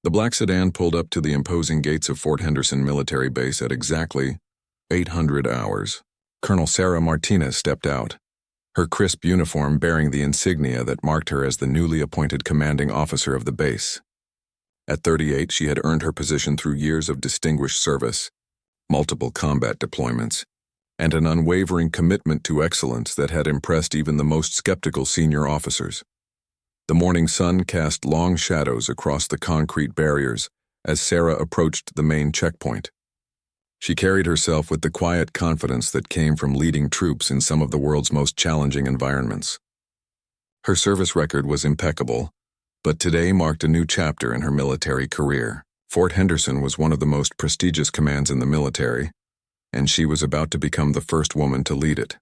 The black sedan pulled up to the imposing gates of Fort Henderson Military Base at exactly 800 hours. Colonel Sarah Martinez stepped out, her crisp uniform bearing the insignia that marked her as the newly appointed commanding officer of the base. At 38, she had earned her position through years of distinguished service, multiple combat deployments, and an unwavering commitment to excellence that had impressed even the most skeptical senior officers. The morning sun cast long shadows across the concrete barriers as Sarah approached the main checkpoint. She carried herself with the quiet confidence that came from leading troops in some of the world's most challenging environments. Her service record was impeccable, but today marked a new chapter in her military career. Fort Henderson was one of the most prestigious commands in the military, and she was about to become the first woman to lead it.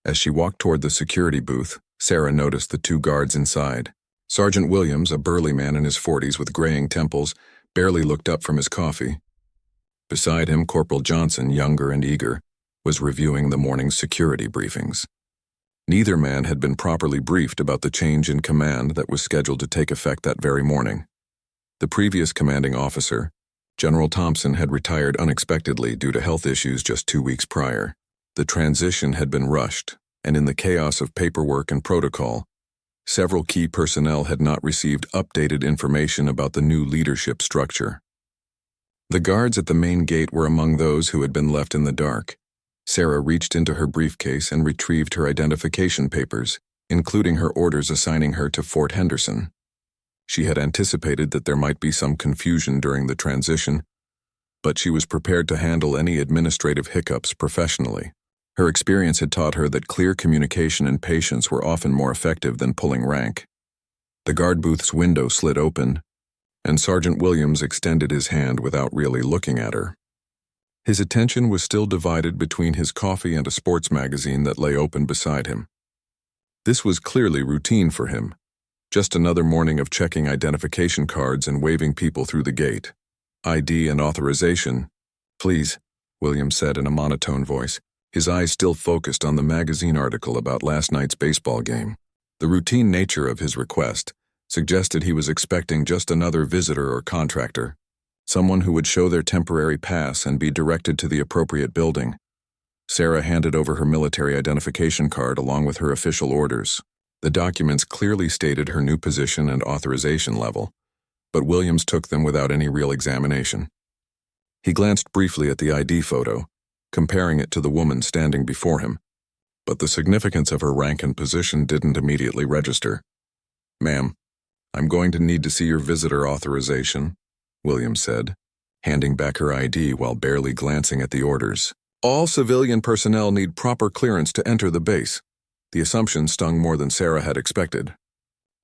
As she walked toward the security booth, Sarah noticed the two guards inside. Sergeant Williams, a burly man in his 40s with graying temples, barely looked up from his coffee. Beside him, Corporal Johnson, younger and eager, was reviewing the morning's security briefings. Neither man had been properly briefed about the change in command that was scheduled to take effect that very morning. The previous commanding officer, General Thompson, had retired unexpectedly due to health issues just 2 weeks prior. The transition had been rushed, and in the chaos of paperwork and protocol, several key personnel had not received updated information about the new leadership structure. The guards at the main gate were among those who had been left in the dark. Sarah reached into her briefcase and retrieved her identification papers, including her orders assigning her to Fort Henderson. She had anticipated that there might be some confusion during the transition, but she was prepared to handle any administrative hiccups professionally. Her experience had taught her that clear communication and patience were often more effective than pulling rank. The guard booth's window slid open, and Sergeant Williams extended his hand without really looking at her. His attention was still divided between his coffee and a sports magazine that lay open beside him. This was clearly routine for him, just another morning of checking identification cards and waving people through the gate. ID and authorization, please, Williams said in a monotone voice, his eyes still focused on the magazine article about last night's baseball game. The routine nature of his request suggested he was expecting just another visitor or contractor, someone who would show their temporary pass and be directed to the appropriate building. Sarah handed over her military identification card along with her official orders. The documents clearly stated her new position and authorization level, but Williams took them without any real examination. He glanced briefly at the ID photo, comparing it to the woman standing before him, but the significance of her rank and position didn't immediately register. "Ma'am, I'm going to need to see your visitor authorization," Williams said, handing back her ID while barely glancing at the orders. "All civilian personnel need proper clearance to enter the base." The assumption stung more than Sarah had expected.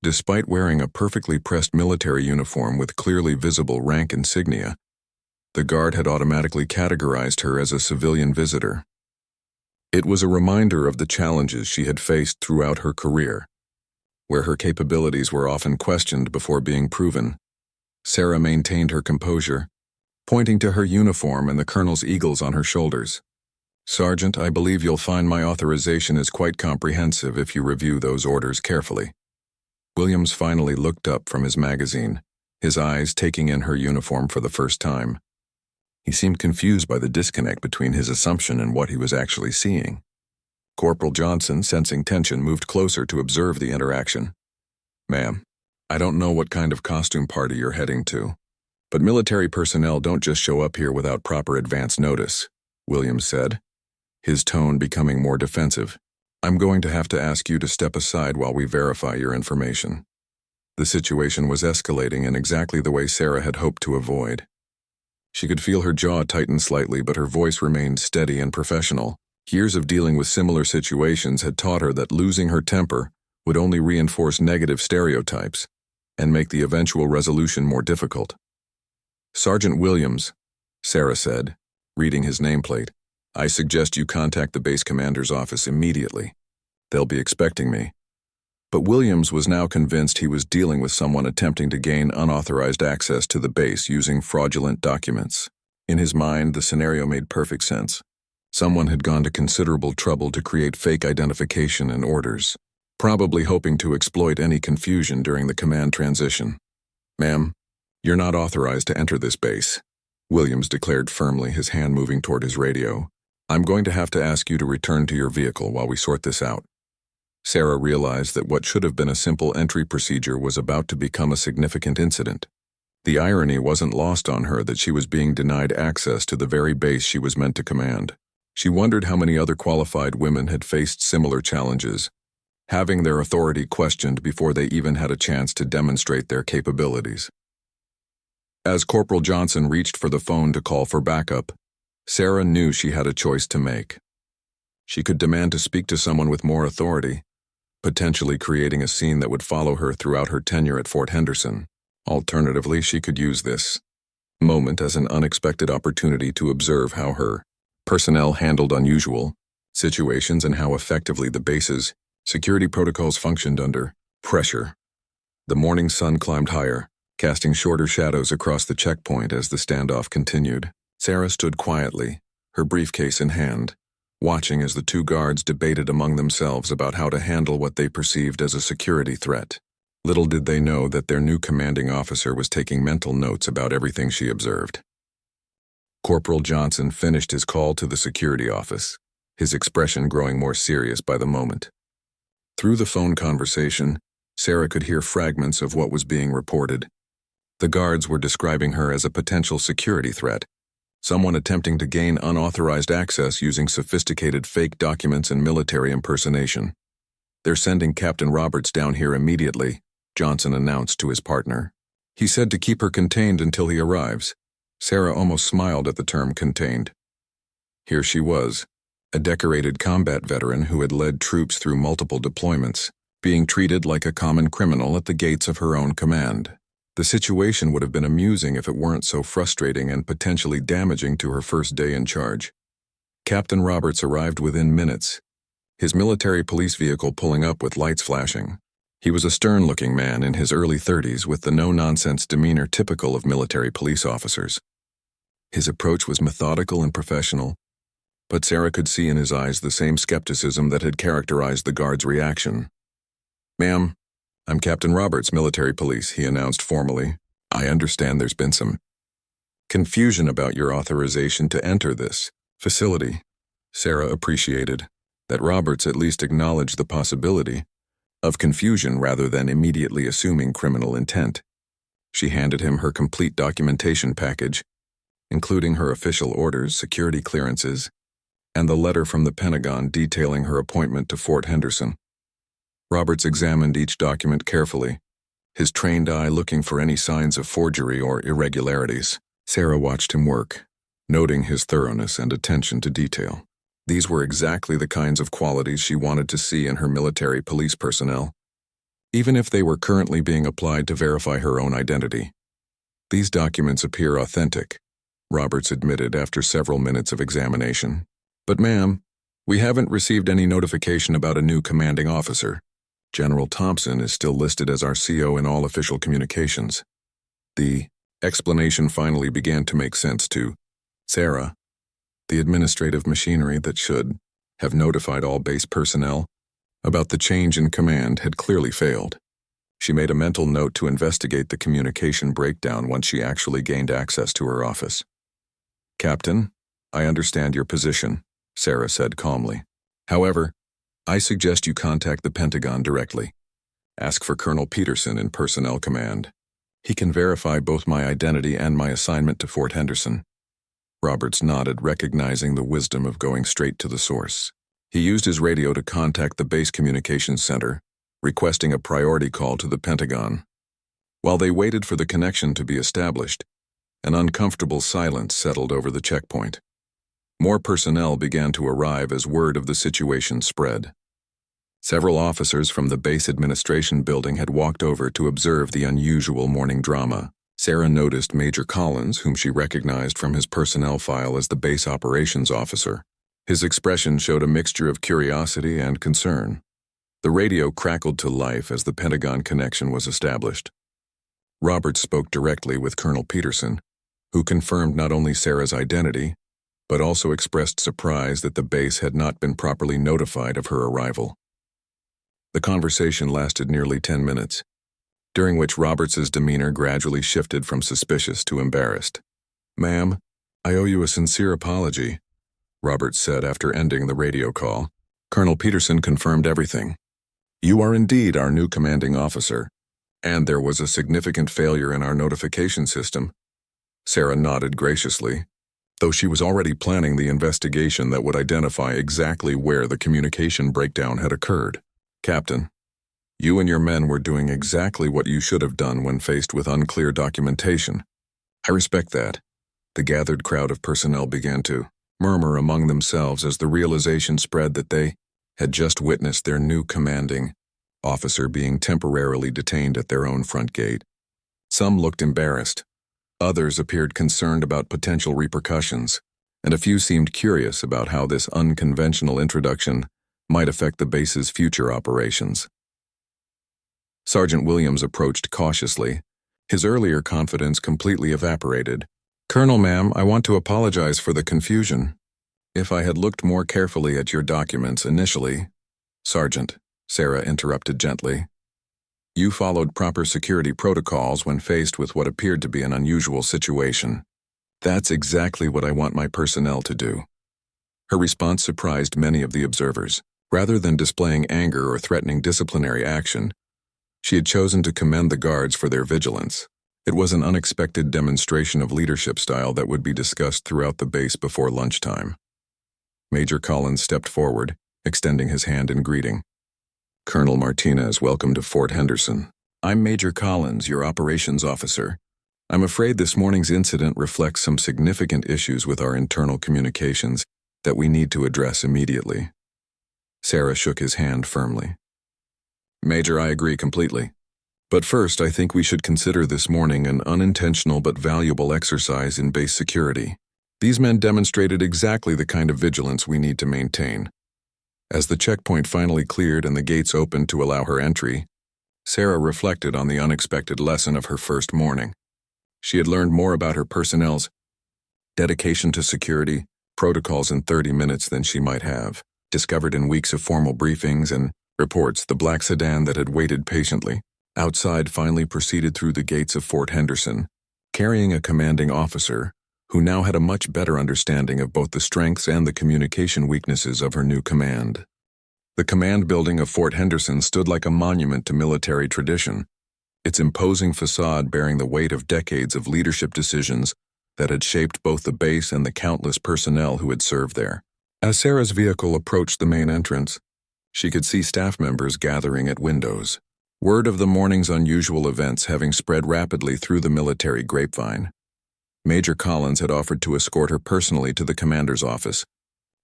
Despite wearing a perfectly pressed military uniform with clearly visible rank insignia, the guard had automatically categorized her as a civilian visitor. It was a reminder of the challenges she had faced throughout her career, where her capabilities were often questioned before being proven. Sarah maintained her composure, pointing to her uniform and the colonel's eagles on her shoulders. "Sergeant, I believe you'll find my authorization is quite comprehensive if you review those orders carefully." Williams finally looked up from his magazine, his eyes taking in her uniform for the first time. He seemed confused by the disconnect between his assumption and what he was actually seeing. Corporal Johnson, sensing tension, moved closer to observe the interaction. "Ma'am, I don't know what kind of costume party you're heading to, but military personnel don't just show up here without proper advance notice," Williams said, his tone becoming more defensive. "I'm going to have to ask you to step aside while we verify your information." The situation was escalating in exactly the way Sarah had hoped to avoid. She could feel her jaw tighten slightly, but her voice remained steady and professional. Years of dealing with similar situations had taught her that losing her temper would only reinforce negative stereotypes and make the eventual resolution more difficult. "Sergeant Williams," Sarah said, reading his nameplate, "I suggest you contact the base commander's office immediately. They'll be expecting me." But Williams was now convinced he was dealing with someone attempting to gain unauthorized access to the base using fraudulent documents. In his mind, the scenario made perfect sense. Someone had gone to considerable trouble to create fake identification and orders, probably hoping to exploit any confusion during the command transition. "Ma'am, "You're not authorized to enter this base," Williams declared firmly, his hand moving toward his radio. "I'm going to have to ask you to return to your vehicle while we sort this out." Sarah realized that what should have been a simple entry procedure was about to become a significant incident. The irony wasn't lost on her that she was being denied access to the very base she was meant to command. She wondered how many other qualified women had faced similar challenges, having their authority questioned before they even had a chance to demonstrate their capabilities. As Corporal Johnson reached for the phone to call for backup, Sarah knew she had a choice to make. She could demand to speak to someone with more authority, potentially creating a scene that would follow her throughout her tenure at Fort Henderson. Alternatively, she could use this moment as an unexpected opportunity to observe how her personnel handled unusual situations and how effectively the base's security protocols functioned under pressure. The morning sun climbed higher, casting shorter shadows across the checkpoint as the standoff continued. Sarah stood quietly, her briefcase in hand, watching as the two guards debated among themselves about how to handle what they perceived as a security threat. Little did they know that their new commanding officer was taking mental notes about everything she observed. Corporal Johnson finished his call to the security office, his expression growing more serious by the moment. Through the phone conversation, Sarah could hear fragments of what was being reported. The guards were describing her as a potential security threat, someone attempting to gain unauthorized access using sophisticated fake documents and military impersonation. "They're sending Captain Roberts down here immediately," Johnson announced to his partner. "He said to keep her contained until he arrives." Sarah almost smiled at the term contained. Here she was, a decorated combat veteran who had led troops through multiple deployments, being treated like a common criminal at the gates of her own command. The situation would have been amusing if it weren't so frustrating and potentially damaging to her first day in charge. Captain Roberts arrived within minutes, his military police vehicle pulling up with lights flashing. He was a stern-looking man in his early 30s with the no-nonsense demeanor typical of military police officers. His approach was methodical and professional, but Sarah could see in his eyes the same skepticism that had characterized the guard's reaction. "Ma'am, I'm Captain Roberts, military police," he announced formally. "I understand there's been some confusion about your authorization to enter this facility." Sarah appreciated that Roberts at least acknowledged the possibility of confusion rather than immediately assuming criminal intent. She handed him her complete documentation package, including her official orders, security clearances, and the letter from the Pentagon detailing her appointment to Fort Henderson. Roberts examined each document carefully, his trained eye looking for any signs of forgery or irregularities. Sarah watched him work, noting his thoroughness and attention to detail. These were exactly the kinds of qualities she wanted to see in her military police personnel, even if they were currently being applied to verify her own identity. "These documents appear authentic," Roberts admitted after several minutes of examination. "But ma'am, we haven't received any notification about a new commanding officer. General Thompson is still listed as our CO in all official communications." The explanation finally began to make sense to Sarah. The administrative machinery that should have notified all base personnel about the change in command had clearly failed. She made a mental note to investigate the communication breakdown once she actually gained access to her office. "Captain, I understand your position," Sarah said calmly. "However, I suggest you contact the Pentagon directly. Ask for Colonel Peterson in Personnel Command. He can verify both my identity and my assignment to Fort Henderson." Roberts nodded, recognizing the wisdom of going straight to the source. He used his radio to contact the base communications center, requesting a priority call to the Pentagon. While they waited for the connection to be established, an uncomfortable silence settled over the checkpoint. More personnel began to arrive as word of the situation spread. Several officers from the base administration building had walked over to observe the unusual morning drama. Sarah noticed Major Collins, whom she recognized from his personnel file as the base operations officer. His expression showed a mixture of curiosity and concern. The radio crackled to life as the Pentagon connection was established. Roberts spoke directly with Colonel Peterson, who confirmed not only Sarah's identity, but also expressed surprise that the base had not been properly notified of her arrival. The conversation lasted nearly 10 minutes, during which Roberts's demeanor gradually shifted from suspicious to embarrassed. "Ma'am, I owe you a sincere apology," Roberts said after ending the radio call. Colonel Peterson confirmed everything. "You are indeed our new commanding officer, and there was a significant failure in our notification system." Sarah nodded graciously, though she was already planning the investigation that would identify exactly where the communication breakdown had occurred. "Captain, you and your men were doing exactly what you should have done when faced with unclear documentation. I respect that." The gathered crowd of personnel began to murmur among themselves as the realization spread that they had just witnessed their new commanding officer being temporarily detained at their own front gate. Some looked embarrassed, others appeared concerned about potential repercussions, and a few seemed curious about how this unconventional introduction might affect the base's future operations. Sergeant Williams approached cautiously, his earlier confidence completely evaporated. "Colonel, ma'am, I want to apologize for the confusion. If I had looked more carefully at your documents initially—" "Sergeant," Sarah interrupted gently. "You followed proper security protocols when faced with what appeared to be an unusual situation. That's exactly what I want my personnel to do." Her response surprised many of the observers. Rather than displaying anger or threatening disciplinary action, she had chosen to commend the guards for their vigilance. It was an unexpected demonstration of leadership style that would be discussed throughout the base before lunchtime. Major Collins stepped forward, extending his hand in greeting. "Colonel Martinez, welcome to Fort Henderson. I'm Major Collins, your operations officer. I'm afraid this morning's incident reflects some significant issues with our internal communications that we need to address immediately." Sarah shook his hand firmly. "Major, I agree completely. But first, I think we should consider this morning an unintentional but valuable exercise in base security. These men demonstrated exactly the kind of vigilance we need to maintain." As the checkpoint finally cleared and the gates opened to allow her entry, Sarah reflected on the unexpected lesson of her first morning. She had learned more about her personnel's dedication to security protocols in 30 minutes than she might have discovered in weeks of formal briefings and reports. The black sedan that had waited patiently outside finally proceeded through the gates of Fort Henderson, carrying a commanding officer who now had a much better understanding of both the strengths and the communication weaknesses of her new command. The command building of Fort Henderson stood like a monument to military tradition, its imposing facade bearing the weight of decades of leadership decisions that had shaped both the base and the countless personnel who had served there. As Sarah's vehicle approached the main entrance, she could see staff members gathering at windows, word of the morning's unusual events having spread rapidly through the military grapevine. Major Collins had offered to escort her personally to the commander's office,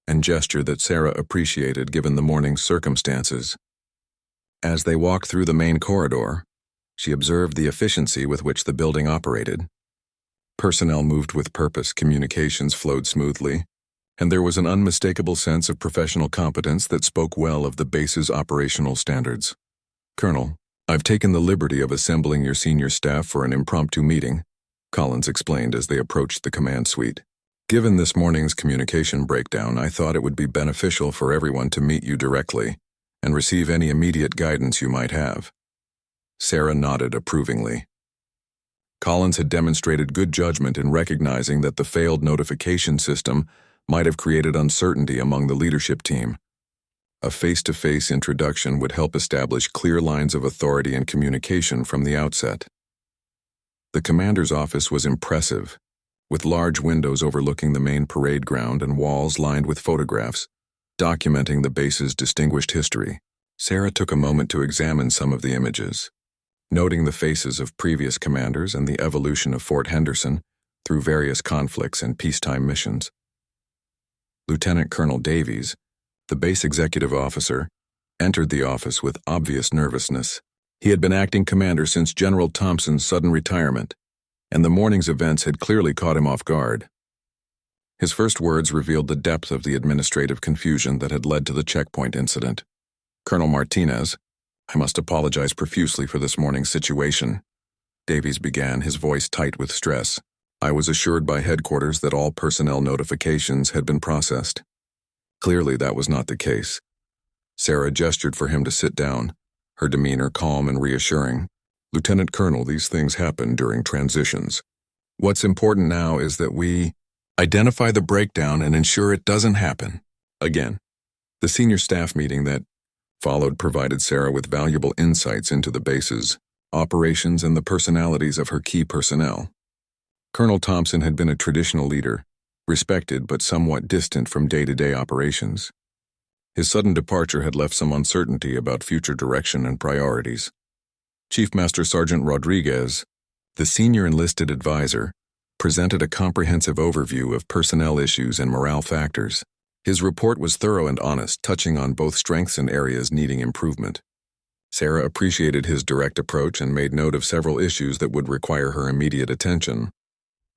an gesture that Sarah appreciated given the morning's circumstances. As they walked through the main corridor, she observed the efficiency with which the building operated. Personnel moved with purpose, communications flowed smoothly, and there was an unmistakable sense of professional competence that spoke well of the base's operational standards. "Colonel, I've taken the liberty of assembling your senior staff for an impromptu meeting," Collins explained as they approached the command suite. "Given this morning's communication breakdown, I thought it would be beneficial for everyone to meet you directly and receive any immediate guidance you might have." Sarah nodded approvingly. Collins had demonstrated good judgment in recognizing that the failed notification system might have created uncertainty among the leadership team. A face-to-face introduction would help establish clear lines of authority and communication from the outset. The commander's office was impressive, with large windows overlooking the main parade ground and walls lined with photographs, documenting the base's distinguished history. Sarah took a moment to examine some of the images, noting the faces of previous commanders and the evolution of Fort Henderson through various conflicts and peacetime missions. Lieutenant Colonel Davies, the base executive officer, entered the office with obvious nervousness. He had been acting commander since General Thompson's sudden retirement, and the morning's events had clearly caught him off guard. His first words revealed the depth of the administrative confusion that had led to the checkpoint incident. "Colonel Martinez, I must apologize profusely for this morning's situation," Davies began, his voice tight with stress. "I was assured by headquarters that all personnel notifications had been processed. Clearly that was not the case." Sarah gestured for him to sit down, her demeanor calm and reassuring. Lieutenant Colonel, these things happen during transitions. What's important now is that we identify the breakdown and ensure it doesn't happen again. The senior staff meeting that followed provided Sarah with valuable insights into the bases, operations, and the personalities of her key personnel. Colonel Thompson had been a traditional leader, respected but somewhat distant from day-to-day operations. His sudden departure had left some uncertainty about future direction and priorities. Chief Master Sergeant Rodriguez, the senior enlisted advisor, presented a comprehensive overview of personnel issues and morale factors. His report was thorough and honest, touching on both strengths and areas needing improvement. Sarah appreciated his direct approach and made note of several issues that would require her immediate attention.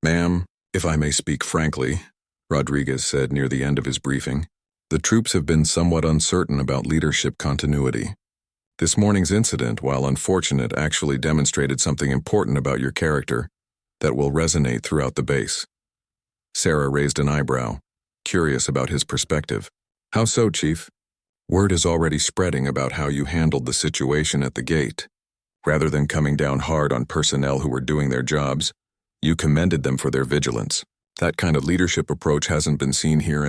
"Ma'am, if I may speak frankly," Rodriguez said near the end of his briefing, "the troops have been somewhat uncertain about leadership continuity. This morning's incident, while unfortunate, actually demonstrated something important about your character that will resonate throughout the base." Sarah raised an eyebrow, curious about his perspective. "How so, Chief?" "Word is already spreading about how you handled the situation at the gate. Rather than coming down hard on personnel who were doing their jobs, you commended them for their vigilance. That kind of leadership approach hasn't been seen here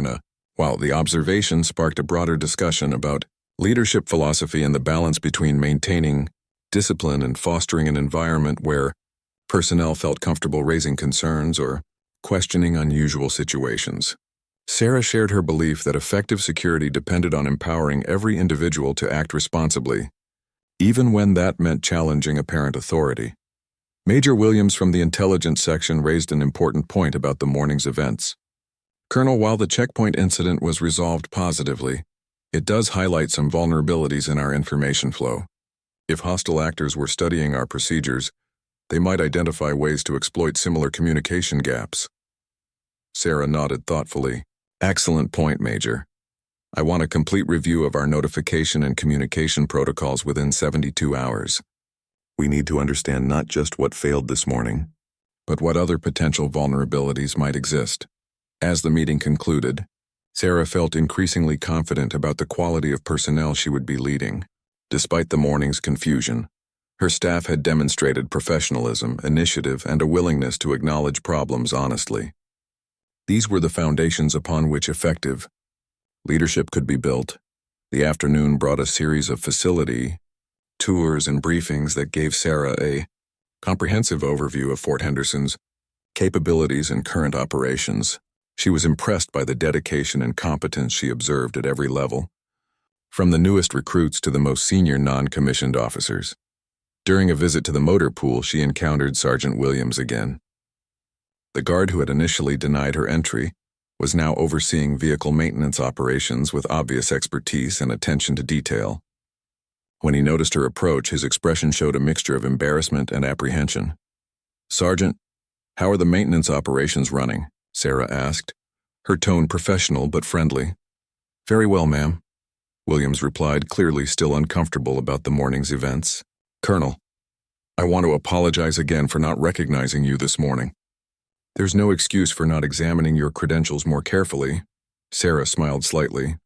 While the observation sparked a broader discussion about leadership philosophy and the balance between maintaining discipline and fostering an environment where personnel felt comfortable raising concerns or questioning unusual situations. Sarah shared her belief that effective security depended on empowering every individual to act responsibly, even when that meant challenging apparent authority. Major Williams from the intelligence section raised an important point about the morning's events. "Colonel, while the checkpoint incident was resolved positively, it does highlight some vulnerabilities in our information flow. If hostile actors were studying our procedures, they might identify ways to exploit similar communication gaps." Sarah nodded thoughtfully. "Excellent point, Major. I want a complete review of our notification and communication protocols within 72 hours. We need to understand not just what failed this morning, but what other potential vulnerabilities might exist." As the meeting concluded, Sarah felt increasingly confident about the quality of personnel she would be leading. Despite the morning's confusion, her staff had demonstrated professionalism, initiative, and a willingness to acknowledge problems honestly. These were the foundations upon which effective leadership could be built. The afternoon brought a series of facility tours and briefings that gave Sarah a comprehensive overview of Fort Henderson's capabilities and current operations. She was impressed by the dedication and competence she observed at every level, from the newest recruits to the most senior non-commissioned officers. During a visit to the motor pool, she encountered Sergeant Williams again. The guard who had initially denied her entry was now overseeing vehicle maintenance operations with obvious expertise and attention to detail. When he noticed her approach, his expression showed a mixture of embarrassment and apprehension. "Sergeant, how are the maintenance operations running?" Sarah asked, her tone professional but friendly. "Very well, ma'am," Williams replied, clearly still uncomfortable about the morning's events. "Colonel, I want to apologize again for not recognizing you this morning. There's no excuse for not examining your credentials more carefully." Sarah smiled slightly.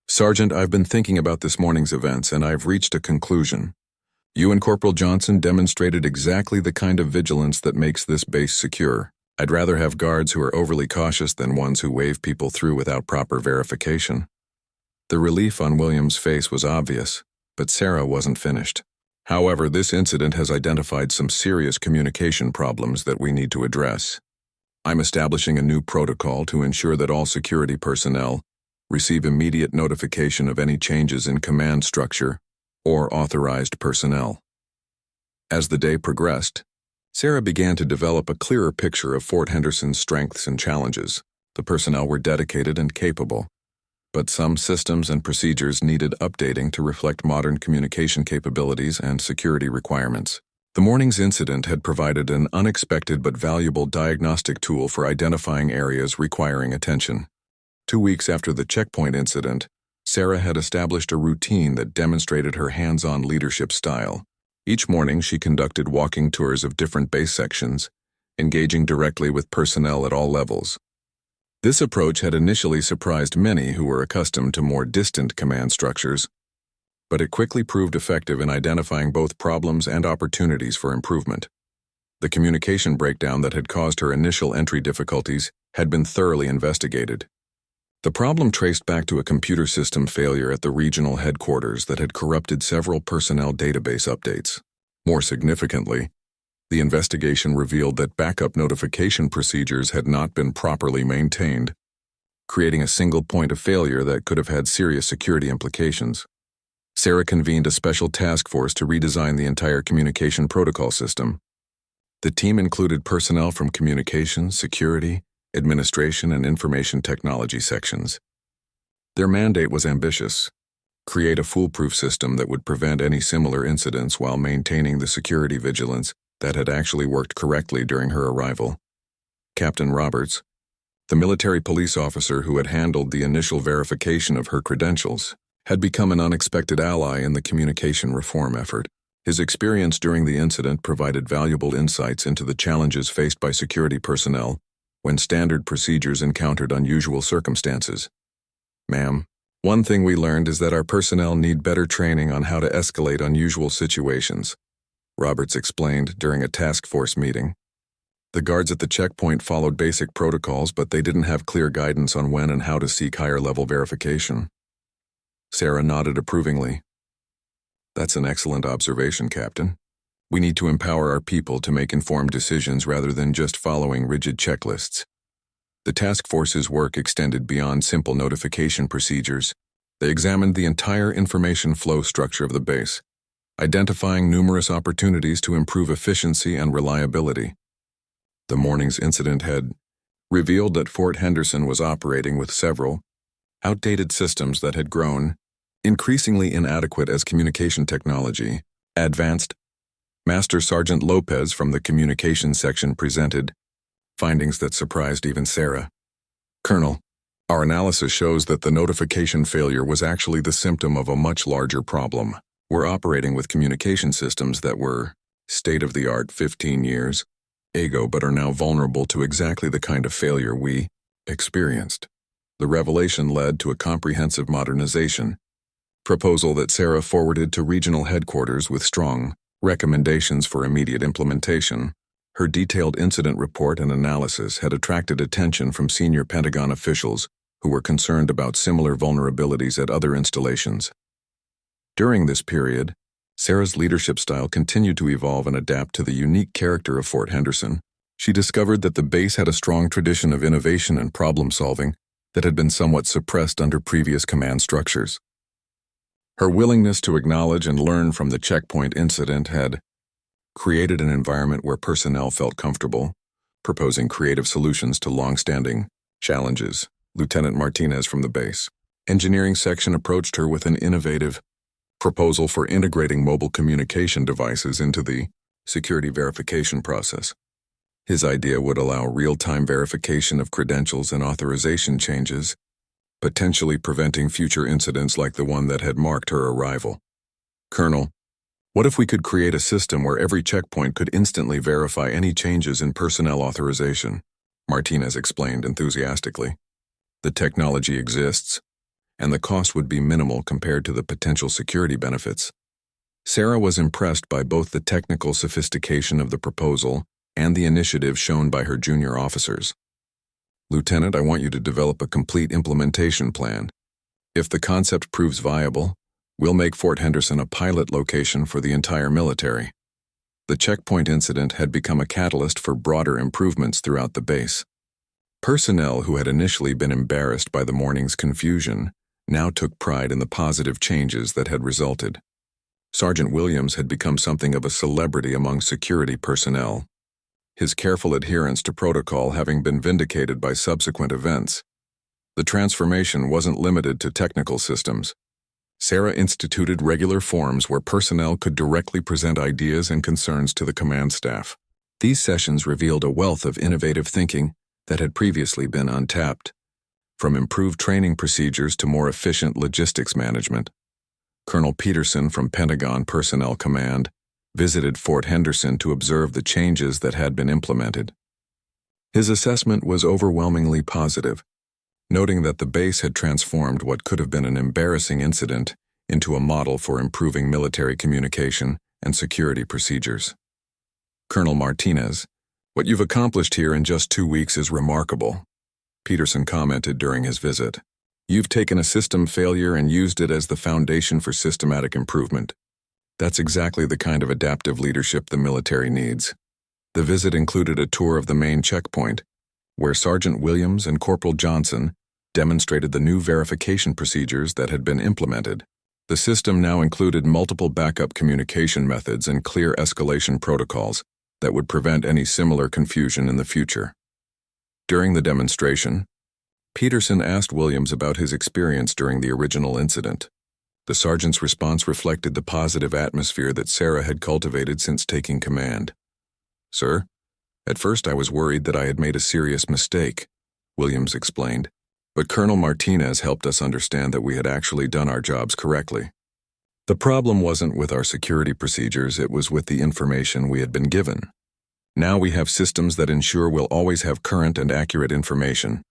"Sergeant, I've been thinking about this morning's events, and I've reached a conclusion. You and Corporal Johnson demonstrated exactly the kind of vigilance that makes this base secure. I'd rather have guards who are overly cautious than ones who wave people through without proper verification." The relief on Williams' face was obvious, but Sarah wasn't finished. "However, this incident has identified some serious communication problems that we need to address. I'm establishing a new protocol to ensure that all security personnel receive immediate notification of any changes in command structure or authorized personnel." As the day progressed, Sarah began to develop a clearer picture of Fort Henderson's strengths and challenges. The personnel were dedicated and capable, but some systems and procedures needed updating to reflect modern communication capabilities and security requirements. The morning's incident had provided an unexpected but valuable diagnostic tool for identifying areas requiring attention. 2 weeks after the checkpoint incident, Sarah had established a routine that demonstrated her hands-on leadership style. Each morning, she conducted walking tours of different base sections, engaging directly with personnel at all levels. This approach had initially surprised many who were accustomed to more distant command structures, but it quickly proved effective in identifying both problems and opportunities for improvement. The communication breakdown that had caused her initial entry difficulties had been thoroughly investigated. The problem traced back to a computer system failure at the regional headquarters that had corrupted several personnel database updates. More significantly, the investigation revealed that backup notification procedures had not been properly maintained, creating a single point of failure that could have had serious security implications. Sarah convened a special task force to redesign the entire communication protocol system. The team included personnel from communications, security, administration, and information technology sections. Their mandate was ambitious: create a foolproof system that would prevent any similar incidents while maintaining the security vigilance that had actually worked correctly during her arrival. Captain Roberts, the military police officer who had handled the initial verification of her credentials, had become an unexpected ally in the communication reform effort. His experience during the incident provided valuable insights into the challenges faced by security personnel when standard procedures encountered unusual circumstances. "Ma'am, one thing we learned is that our personnel need better training on how to escalate unusual situations," Roberts explained during a task force meeting. The guards at the checkpoint followed basic protocols, but they didn't have clear guidance on when and how to seek higher-level verification. Sarah nodded approvingly. "That's an excellent observation, Captain. We need to empower our people to make informed decisions rather than just following rigid checklists." The task force's work extended beyond simple notification procedures. They examined the entire information flow structure of the base, identifying numerous opportunities to improve efficiency and reliability. The morning's incident had revealed that Fort Henderson was operating with several outdated systems that had grown increasingly inadequate as communication technology advanced. Master Sergeant Lopez from the communications section presented findings that surprised even Sarah. "Colonel, our analysis shows that the notification failure was actually the symptom of a much larger problem. We're operating with communication systems that were state-of-the-art 15 years ago but are now vulnerable to exactly the kind of failure we experienced." The revelation led to a comprehensive modernization proposal that Sarah forwarded to regional headquarters with strong recommendations for immediate implementation. Her detailed incident report and analysis had attracted attention from senior Pentagon officials who were concerned about similar vulnerabilities at other installations. During this period, Sarah's leadership style continued to evolve and adapt to the unique character of Fort Henderson. She discovered that the base had a strong tradition of innovation and problem-solving that had been somewhat suppressed under previous command structures. Her willingness to acknowledge and learn from the checkpoint incident had created an environment where personnel felt comfortable, proposing creative solutions to long-standing challenges. Lieutenant Martinez from the base engineering section approached her with an innovative proposal for integrating mobile communication devices into the security verification process. His idea would allow real-time verification of credentials and authorization changes, potentially preventing future incidents like the one that had marked her arrival. "Colonel, what if we could create a system where every checkpoint could instantly verify any changes in personnel authorization?" Martinez explained enthusiastically. "The technology exists, and the cost would be minimal compared to the potential security benefits." Sarah was impressed by both the technical sophistication of the proposal and the initiative shown by her junior officers. "Lieutenant, I want you to develop a complete implementation plan. If the concept proves viable, we'll make Fort Henderson a pilot location for the entire military." The checkpoint incident had become a catalyst for broader improvements throughout the base. Personnel who had initially been embarrassed by the morning's confusion now took pride in the positive changes that had resulted. Sergeant Williams had become something of a celebrity among security personnel, his careful adherence to protocol having been vindicated by subsequent events. The transformation wasn't limited to technical systems. Sarah instituted regular forums where personnel could directly present ideas and concerns to the command staff. These sessions revealed a wealth of innovative thinking that had previously been untapped, from improved training procedures to more efficient logistics management. Colonel Peterson from Pentagon Personnel Command visited Fort Henderson to observe the changes that had been implemented. His assessment was overwhelmingly positive, noting that the base had transformed what could have been an embarrassing incident into a model for improving military communication and security procedures. Colonel Martinez, what you've accomplished here in just 2 weeks is remarkable, Peterson commented during his visit. You've taken a system failure and used it as the foundation for systematic improvement. That's exactly the kind of adaptive leadership the military needs. The visit included a tour of the main checkpoint, where Sergeant Williams and Corporal Johnson demonstrated the new verification procedures that had been implemented. The system now included multiple backup communication methods and clear escalation protocols that would prevent any similar confusion in the future. During the demonstration, Peterson asked Williams about his experience during the original incident. The sergeant's response reflected the positive atmosphere that Sarah had cultivated since taking command. "Sir, at first I was worried that I had made a serious mistake," Williams explained, "but Colonel Martinez helped us understand that we had actually done our jobs correctly. The problem wasn't with our security procedures, it was with the information we had been given. Now we have systems that ensure we'll always have current and accurate information."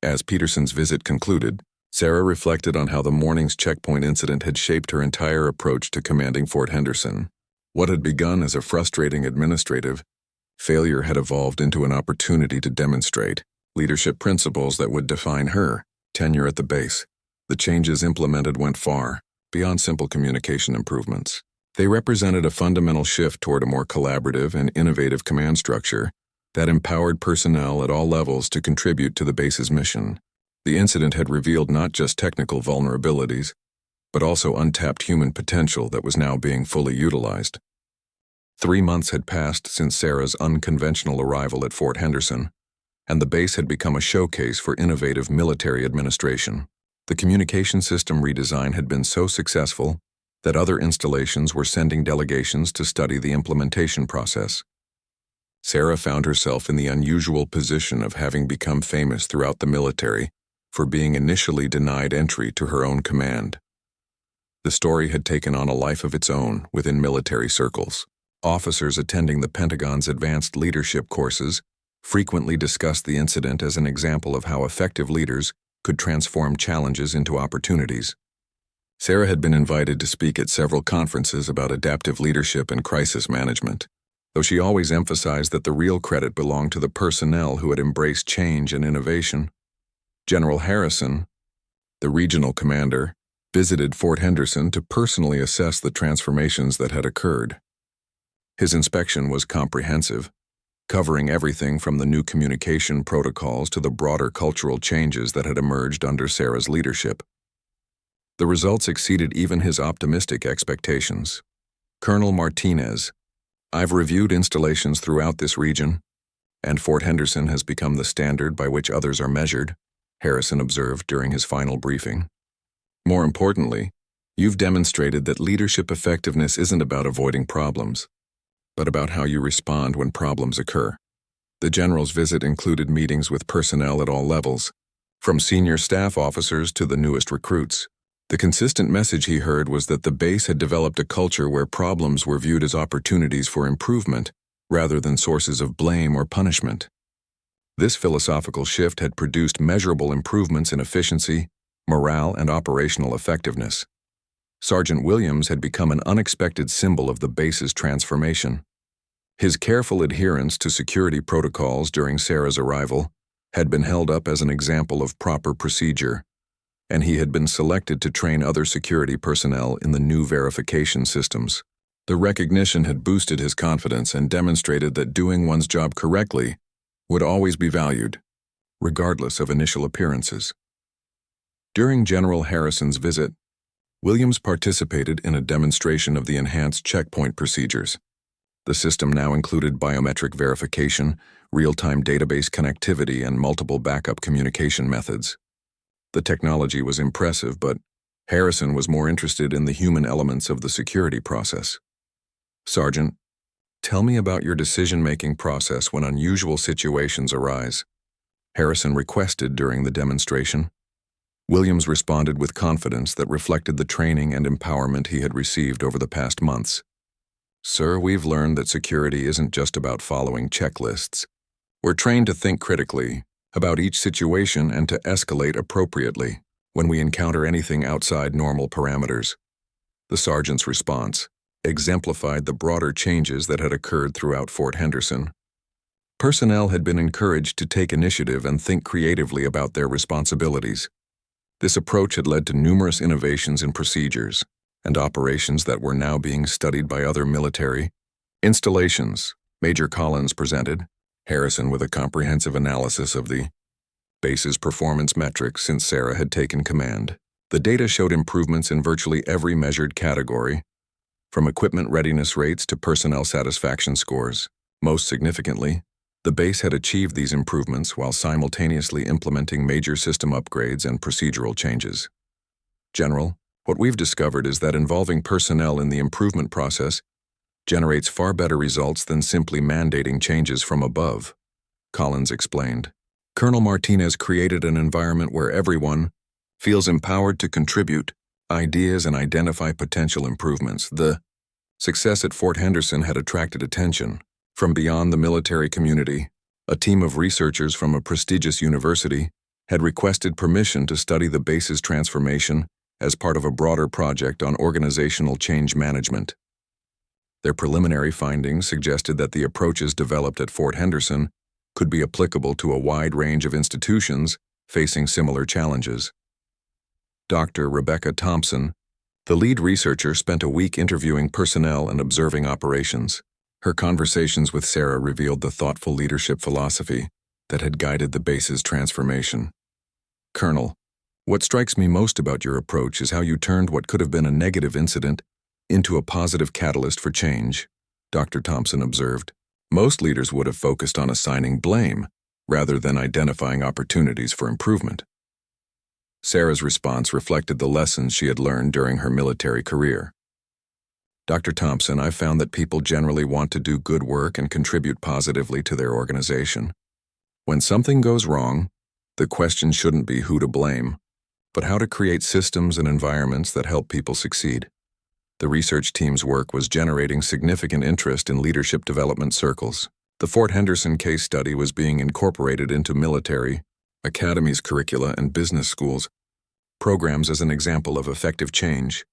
As Peterson's visit concluded, Sarah reflected on how the morning's checkpoint incident had shaped her entire approach to commanding Fort Henderson. What had begun as a frustrating administrative failure had evolved into an opportunity to demonstrate leadership principles that would define her tenure at the base. The changes implemented went far beyond simple communication improvements. They represented a fundamental shift toward a more collaborative and innovative command structure that empowered personnel at all levels to contribute to the base's mission. The incident had revealed not just technical vulnerabilities, but also untapped human potential that was now being fully utilized. 3 months had passed since Sarah's unconventional arrival at Fort Henderson, and the base had become a showcase for innovative military administration. The communication system redesign had been so successful that other installations were sending delegations to study the implementation process. Sarah found herself in the unusual position of having become famous throughout the military for being initially denied entry to her own command. The story had taken on a life of its own within military circles. Officers attending the Pentagon's advanced leadership courses frequently discussed the incident as an example of how effective leaders could transform challenges into opportunities. Sarah had been invited to speak at several conferences about adaptive leadership and crisis management, though she always emphasized that the real credit belonged to the personnel who had embraced change and innovation. General Harrison, the regional commander, visited Fort Henderson to personally assess the transformations that had occurred. His inspection was comprehensive, covering everything from the new communication protocols to the broader cultural changes that had emerged under Sarah's leadership. The results exceeded even his optimistic expectations. "Colonel Martinez, I've reviewed installations throughout this region, and Fort Henderson has become the standard by which others are measured," Harrison observed during his final briefing. "More importantly, you've demonstrated that leadership effectiveness isn't about avoiding problems, but about how you respond when problems occur." The general's visit included meetings with personnel at all levels, from senior staff officers to the newest recruits. The consistent message he heard was that the base had developed a culture where problems were viewed as opportunities for improvement rather than sources of blame or punishment. This philosophical shift had produced measurable improvements in efficiency, morale, and operational effectiveness. Sergeant Williams had become an unexpected symbol of the base's transformation. His careful adherence to security protocols during Sarah's arrival had been held up as an example of proper procedure, and he had been selected to train other security personnel in the new verification systems. The recognition had boosted his confidence and demonstrated that doing one's job correctly would always be valued, regardless of initial appearances. During General Harrison's visit, Williams participated in a demonstration of the enhanced checkpoint procedures. The system now included biometric verification, real-time database connectivity, and multiple backup communication methods. The technology was impressive, but Harrison was more interested in the human elements of the security process. "Sergeant, tell me about your decision-making process when unusual situations arise," Harrison requested during the demonstration. Williams responded with confidence that reflected the training and empowerment he had received over the past months. "Sir, we've learned that security isn't just about following checklists. We're trained to think critically about each situation and to escalate appropriately when we encounter anything outside normal parameters." The sergeant's response exemplified the broader changes that had occurred throughout Fort Henderson. Personnel had been encouraged to take initiative and think creatively about their responsibilities. This approach had led to numerous innovations in procedures and operations that were now being studied by other military installations. Major Collins presented, Harrison with a comprehensive analysis of the base's performance metrics since Sarah had taken command. The data showed improvements in virtually every measured category, from equipment readiness rates to personnel satisfaction scores. Most significantly, the base had achieved these improvements while simultaneously implementing major system upgrades and procedural changes. General, what we've discovered is that involving personnel in the improvement process generates far better results than simply mandating changes from above, Collins explained. Colonel Martinez created an environment where everyone feels empowered to contribute ideas and identify potential improvements. The success at Fort Henderson had attracted attention from beyond the military community. A team of researchers from a prestigious university had requested permission to study the base's transformation as part of a broader project on organizational change management. Their preliminary findings suggested that the approaches developed at Fort Henderson could be applicable to a wide range of institutions facing similar challenges. Dr. Rebecca Thompson, the lead researcher, spent a week interviewing personnel and observing operations. Her conversations with Sarah revealed the thoughtful leadership philosophy that had guided the base's transformation. Colonel, what strikes me most about your approach is how you turned what could have been a negative incident into a positive catalyst for change, Dr. Thompson observed. Most leaders would have focused on assigning blame rather than identifying opportunities for improvement. Sarah's response reflected the lessons she had learned during her military career. Dr. Thompson, I've found that people generally want to do good work and contribute positively to their organization. When something goes wrong, the question shouldn't be who to blame, but how to create systems and environments that help people succeed. The research team's work was generating significant interest in leadership development circles. The Fort Henderson case study was being incorporated into military, academies, curricula, and business schools programs as an example of effective change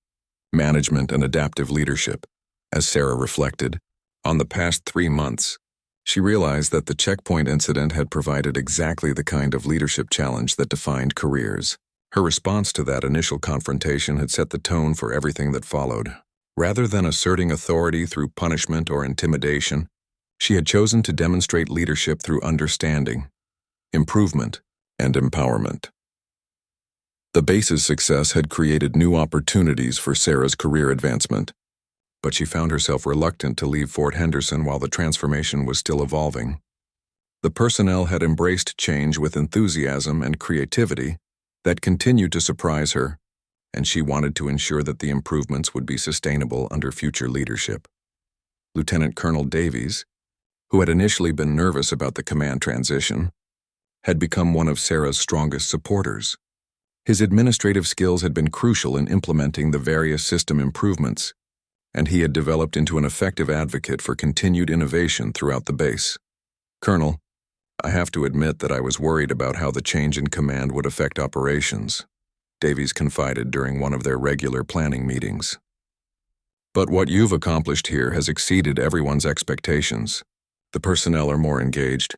management and adaptive leadership. As Sarah reflected on the past 3 months, she realized that the checkpoint incident had provided exactly the kind of leadership challenge that defined careers. Her response to that initial confrontation had set the tone for everything that followed. Rather than asserting authority through punishment or intimidation, she had chosen to demonstrate leadership through understanding, improvement, and empowerment. The base's success had created new opportunities for Sarah's career advancement, but she found herself reluctant to leave Fort Henderson while the transformation was still evolving. The personnel had embraced change with enthusiasm and creativity that continued to surprise her, and she wanted to ensure that the improvements would be sustainable under future leadership. Lieutenant Colonel Davies, who had initially been nervous about the command transition, had become one of Sarah's strongest supporters. His administrative skills had been crucial in implementing the various system improvements, and he had developed into an effective advocate for continued innovation throughout the base. Colonel, I have to admit that I was worried about how the change in command would affect operations, Davies confided during one of their regular planning meetings. But what you've accomplished here has exceeded everyone's expectations. The personnel are more engaged,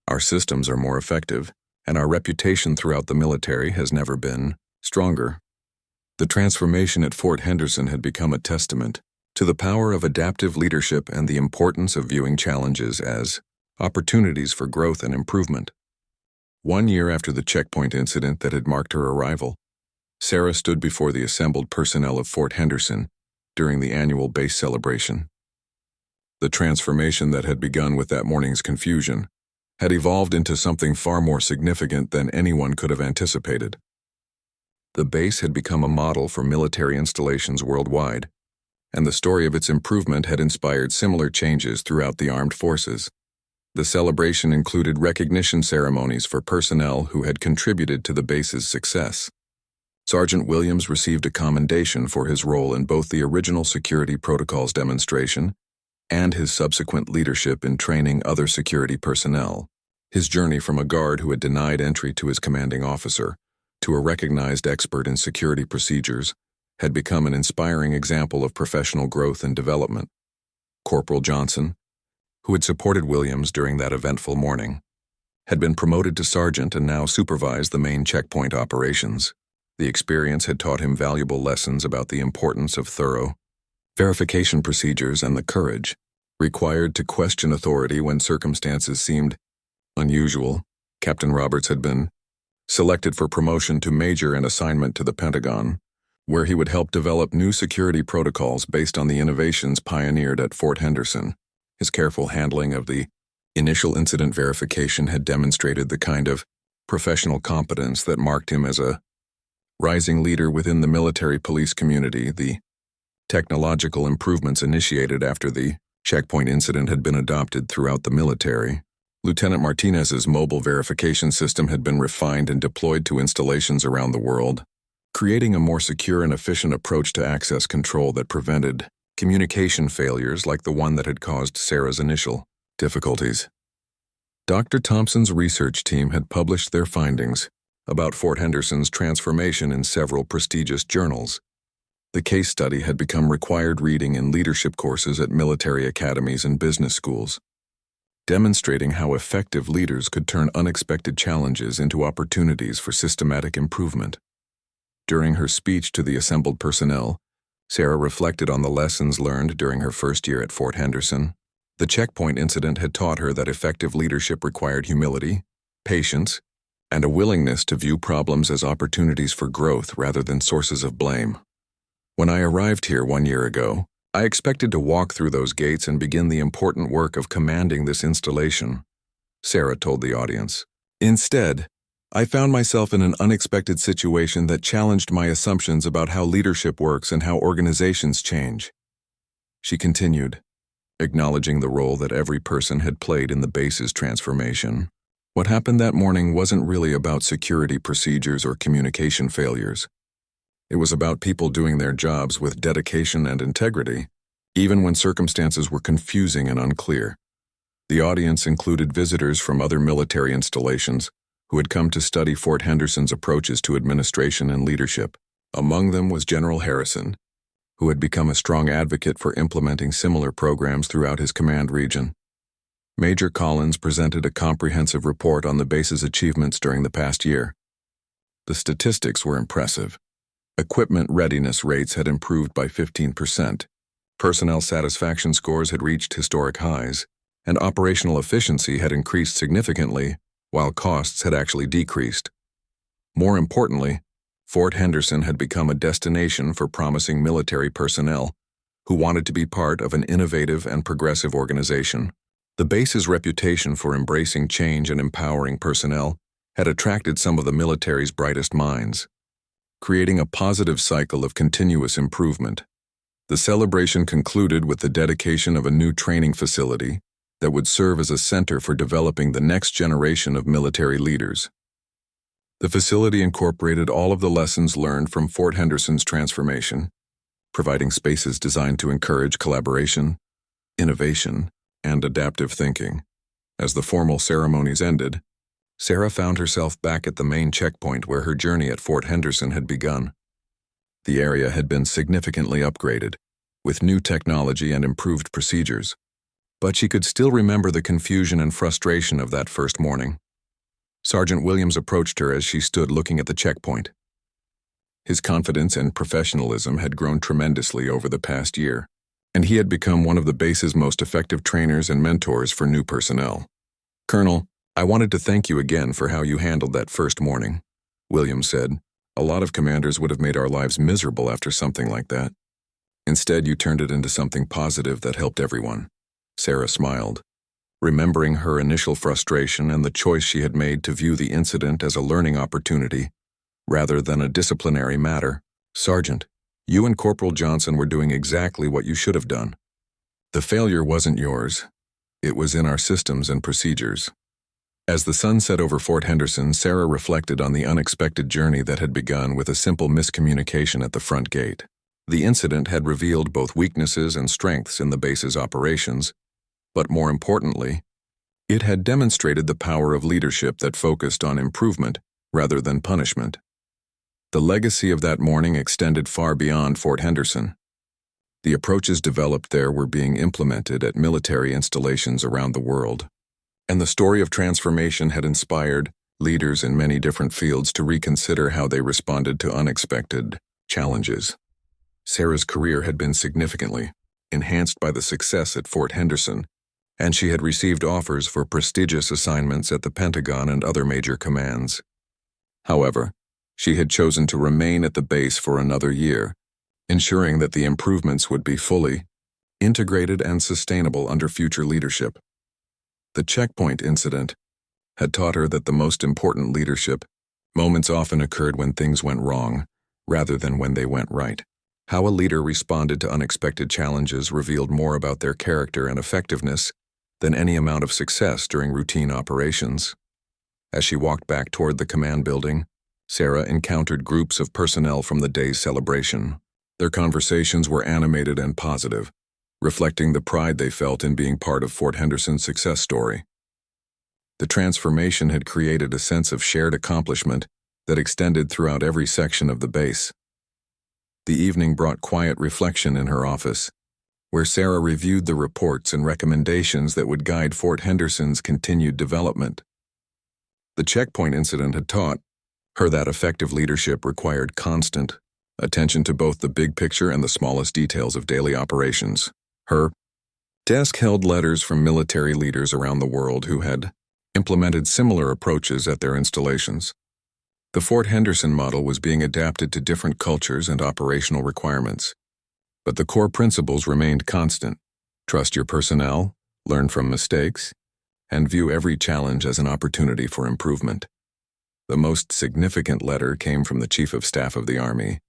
our systems are more effective, and our reputation throughout the military has never been stronger. The transformation at Fort Henderson had become a testament to the power of adaptive leadership and the importance of viewing challenges as opportunities for growth and improvement. 1 year after the checkpoint incident that had marked her arrival, Sarah stood before the assembled personnel of Fort Henderson during the annual base celebration. The transformation that had begun with that morning's confusion had evolved into something far more significant than anyone could have anticipated. The base had become a model for military installations worldwide, and the story of its improvement had inspired similar changes throughout the armed forces. The celebration included recognition ceremonies for personnel who had contributed to the base's success. Sergeant Williams received a commendation for his role in both the original security protocols demonstration and his subsequent leadership in training other security personnel. His journey from a guard who had denied entry to his commanding officer to a recognized expert in security procedures had become an inspiring example of professional growth and development. Corporal Johnson, who had supported Williams during that eventful morning, had been promoted to sergeant and now supervised the main checkpoint operations. The experience had taught him valuable lessons about the importance of thorough verification procedures and the courage required to question authority when circumstances seemed unusual. Captain Roberts had been selected for promotion to major and assignment to the Pentagon, where he would help develop new security protocols based on the innovations pioneered at Fort Henderson. His careful handling of the initial incident verification had demonstrated the kind of professional competence that marked him as a rising leader within the military police community. The technological improvements initiated after the checkpoint incident had been adopted throughout the military. Lieutenant Martinez's mobile verification system had been refined and deployed to installations around the world, creating a more secure and efficient approach to access control that prevented communication failures like the one that had caused Sarah's initial difficulties. Dr. Thompson's research team had published their findings about Fort Henderson's transformation in several prestigious journals. The case study had become required reading in leadership courses at military academies and business schools, demonstrating how effective leaders could turn unexpected challenges into opportunities for systematic improvement. During her speech to the assembled personnel, Sarah reflected on the lessons learned during her first year at Fort Henderson. The checkpoint incident had taught her that effective leadership required humility, patience, and a willingness to view problems as opportunities for growth rather than sources of blame. When I arrived here 1 year ago, I expected to walk through those gates and begin the important work of commanding this installation, Sarah told the audience. Instead, I found myself in an unexpected situation that challenged my assumptions about how leadership works and how organizations change. She continued, acknowledging the role that every person had played in the base's transformation. What happened that morning wasn't really about security procedures or communication failures. It was about people doing their jobs with dedication and integrity, even when circumstances were confusing and unclear. The audience included visitors from other military installations who had come to study Fort Henderson's approaches to administration and leadership. Among them was General Harrison, who had become a strong advocate for implementing similar programs throughout his command region. Major Collins presented a comprehensive report on the base's achievements during the past year. The statistics were impressive. Equipment readiness rates had improved by 15%, personnel satisfaction scores had reached historic highs, and operational efficiency had increased significantly, while costs had actually decreased. More importantly, Fort Henderson had become a destination for promising military personnel who wanted to be part of an innovative and progressive organization. The base's reputation for embracing change and empowering personnel had attracted some of the military's brightest minds, creating a positive cycle of continuous improvement. The celebration concluded with the dedication of a new training facility that would serve as a center for developing the next generation of military leaders. The facility incorporated all of the lessons learned from Fort Henderson's transformation, providing spaces designed to encourage collaboration, innovation, and adaptive thinking. As the formal ceremonies ended, Sarah found herself back at the main checkpoint where her journey at Fort Henderson had begun. The area had been significantly upgraded, with new technology and improved procedures, but she could still remember the confusion and frustration of that first morning. Sergeant Williams approached her as she stood looking at the checkpoint. His confidence and professionalism had grown tremendously over the past year, and he had become one of the base's most effective trainers and mentors for new personnel. "Colonel, I wanted to thank you again for how you handled that first morning," Williams said. "A lot of commanders would have made our lives miserable after something like that. Instead, you turned it into something positive that helped everyone." Sarah smiled, remembering her initial frustration and the choice she had made to view the incident as a learning opportunity rather than a disciplinary matter. "Sergeant, you and Corporal Johnson were doing exactly what you should have done. The failure wasn't yours. It was in our systems and procedures." As the sun set over Fort Henderson, Sarah reflected on the unexpected journey that had begun with a simple miscommunication at the front gate. The incident had revealed both weaknesses and strengths in the base's operations, but more importantly, it had demonstrated the power of leadership that focused on improvement rather than punishment. The legacy of that morning extended far beyond Fort Henderson. The approaches developed there were being implemented at military installations around the world, and the story of transformation had inspired leaders in many different fields to reconsider how they responded to unexpected challenges. Sarah's career had been significantly enhanced by the success at Fort Henderson, and she had received offers for prestigious assignments at the Pentagon and other major commands. However, she had chosen to remain at the base for another year, ensuring that the improvements would be fully integrated and sustainable under future leadership. The checkpoint incident had taught her that the most important leadership moments often occurred when things went wrong, rather than when they went right. How a leader responded to unexpected challenges revealed more about their character and effectiveness than any amount of success during routine operations. As she walked back toward the command building, Sarah encountered groups of personnel from the day's celebration. Their conversations were animated and positive, reflecting the pride they felt in being part of Fort Henderson's success story. The transformation had created a sense of shared accomplishment that extended throughout every section of the base. The evening brought quiet reflection in her office, where Sarah reviewed the reports and recommendations that would guide Fort Henderson's continued development. The checkpoint incident had taught her that effective leadership required constant attention to both the big picture and the smallest details of daily operations. Her desk held letters from military leaders around the world who had implemented similar approaches at their installations. The Fort Henderson model was being adapted to different cultures and operational requirements, but the core principles remained constant. Trust your personnel, learn from mistakes, and view every challenge as an opportunity for improvement. The most significant letter came from the Chief of Staff of the Army,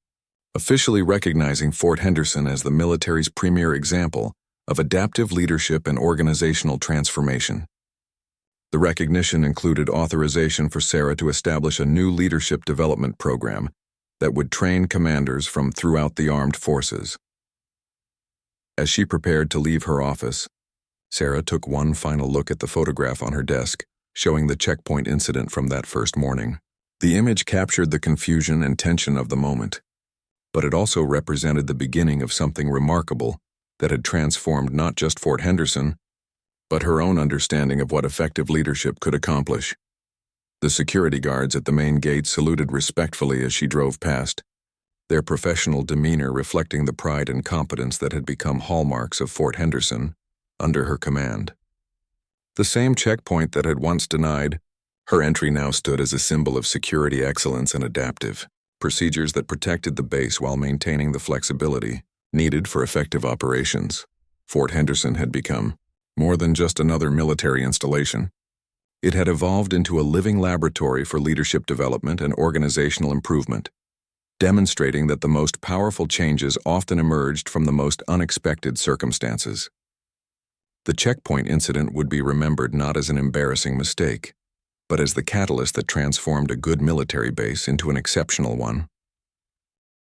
officially recognizing Fort Henderson as the military's premier example of adaptive leadership and organizational transformation. The recognition included authorization for Sarah to establish a new leadership development program that would train commanders from throughout the armed forces. As she prepared to leave her office, Sarah took one final look at the photograph on her desk, showing the checkpoint incident from that first morning. The image captured the confusion and tension of the moment, but it also represented the beginning of something remarkable that had transformed not just Fort Henderson, but her own understanding of what effective leadership could accomplish. The security guards at the main gate saluted respectfully as she drove past, their professional demeanor reflecting the pride and competence that had become hallmarks of Fort Henderson under her command. The same checkpoint that had once denied her entry now stood as a symbol of security excellence and adaptive procedures that protected the base while maintaining the flexibility needed for effective operations. Fort Henderson had become more than just another military installation. It had evolved into a living laboratory for leadership development and organizational improvement, demonstrating that the most powerful changes often emerged from the most unexpected circumstances. The checkpoint incident would be remembered not as an embarrassing mistake, but as the catalyst that transformed a good military base into an exceptional one.